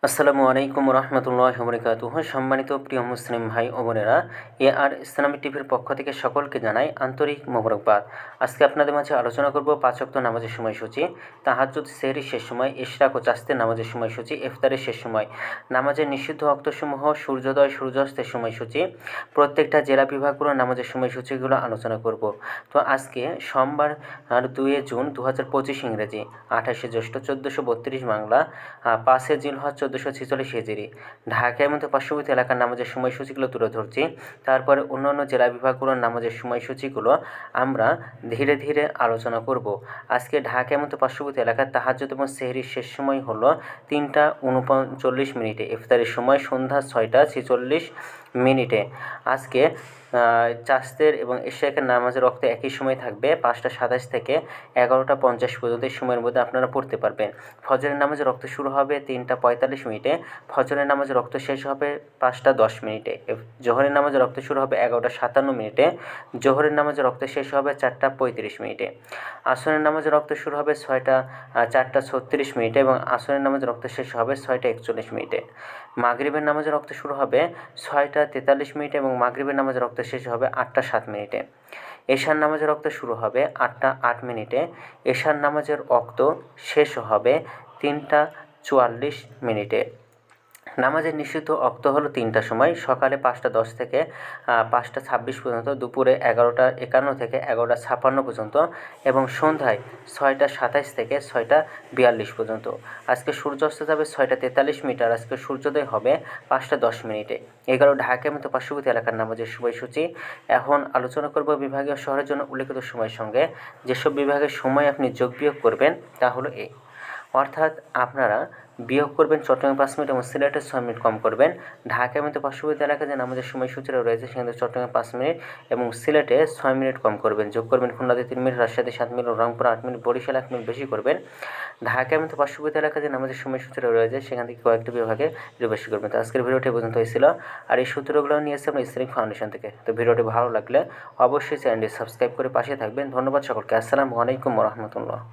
আসসালামু আলাইকুম রহমতুল্লাহ বরকাতুহ। সম্মানিত প্রিয় মুসলিম ভাই ও বোনেরা, আর ইসলামিক টিভির পক্ষ থেকে সকলকে জানাই আন্তরিক মোবারকবাদ। আজকে আপনাদের মাঝে আলোচনা করব 5 ওয়াক্ত নামাজের সময়সূচি, তাহাজ্জুদ, সেহরির শেষ সময়, ইশরাক ও চাস্তের নামাজের সময়সূচি, ইফতারের শেষ সময়, নামাজের নিষিদ্ধ ওয়াক্তসমূহ, সূর্যোদয় সূর্যাস্তের সময়সূচি, প্রত্যেকটা জেলা বিভাগগুলোর নামাজের সময়সূচিগুলো আলোচনা করব। তো আজকে সোমবার 2 জুন 2025 ইংরেজি, 28 জ্যৈষ্ঠ 1432 বাংলা, 5 জিলহজ 1446 হিজরি। ঢাকার মতো পার্শ্ববর্তী এলাকার নামাজের সময়সূচিগুলো তুলে ধরছি। তারপরে অন্যান্য জেলা বিভাগগুলোর নামাজের সময়সূচিগুলো আমরা ধীরে ধীরে আলোচনা করব। আজকে ঢাকার মতো পার্শ্ববর্তী এলাকার তাহাজ্জুদ এবং সেহরির শেষ সময় হলো 3টা 39 মিনিটে, ইফতারের সময় সন্ধ্যা 6টা 46 মিনিটে। আজকে চাস্তের এবং ইশরাকের নামাজের ওয়াক্ত একই সময় থাকবে, 5টা 27 থেকে 11টা 50 পর্যন্ত। এই সময়ের মধ্যে আপনারা পড়তে পারবেন। ফজরের নামাজের ওয়াক্ত শুরু হবে 3টা 45 মিনিটে, ফজরের নামাজের ওয়াক্ত শেষ হবে 5টা 10 মিনিটে। জোহরের নামাজের ওয়াক্ত শুরু হবে 11টা 57 মিনিটে, জোহরের নামাজের ওয়াক্ত শেষ হবে 4টা 35 মিনিটে। আসরের নামাজের ওয়াক্ত শুরু হবে 4টা 36 মিনিটে এবং আসরের নামাজের ওয়াক্ত শেষ হবে 6টা 41 মিনিটে। মাগরিবের নামাজের ওয়াক্ত শুরু হবে 6টা 43 মিনিটে এবং মাগরিবের নামাজের ওয়াক্ত শেষ হবে 8টা 7 মিনিটে। এশার নামাজের ওয়াক্ত শুরু হবে 8টা 8 মিনিটে, এশার নামাজের ওয়াক্ত শেষ হবে 3টা 44 মিনিটে। নামাজের নিষিদ্ধ ওয়াক্ত হলো 3টার সময়, সকালে 5টা 10 থেকে 5টা 26 পর্যন্ত, দুপুরে 11টা 51 থেকে 11টা 56 পর্যন্ত এবং সন্ধ্যায় 6টা 27 থেকে 6টা 42 পর্যন্ত। আজকে সূর্যাস্ত যাবে 6টা 43 মিনিট আর আজকে সূর্যোদয় হবে 5টা 10 মিনিটে। এগুলো ঢাকার মতো পার্শ্ববর্তী এলাকার নামাজের সময়সূচি। এখন আলোচনা করব বিভাগীয় শহরের জন্য উল্লেখিত সময়ের সঙ্গে যেসব বিভাগের সময় আপনি যোগ বিয়োগ করবেন তা হলো এই। অর্থাৎ আপনারা বিয়োগ করবেন চট্টগ্রামে 5 মিনিট এবং সিলেটে 6 মিনিট কম করবেন। ঢাকার মতো পার্শ্ববর্তী এলাকায় যে নামাজের সময়সূচিটা রয়েছে সেখানে চট্টগ্রামে 5 মিনিট এবং সিলেটে 6 মিনিট কম করবেন। যোগ করবেন খুলনাতে 3 মিনিট, রাজশাহীতে 7 minute, Rangpur 8 minute, Barishal 1 minute বেশি করবেন। ঢাকার মতো পার্শ্ববর্তী এলাকায় যে নামাজের সময়সূচিটা রয়েছে সেখান থেকে কয়েকটি বিভাগে বেশি করবেন। তো আজকের ভিডিওটি পর্যন্ত হয়েছিল, আর এই সূত্রগুলো নিয়েছে আমরা ইসলামিক ফাউন্ডেশন থেকে। তো ভিডিওটি ভালো লাগলে অবশ্যই চ্যানেলটি সাবস্ক্রাইব করে পাশে থাকবেন। ধন্যবাদ সকলকে। আসসালামু আলাইকুম রহমতুল্লাহ।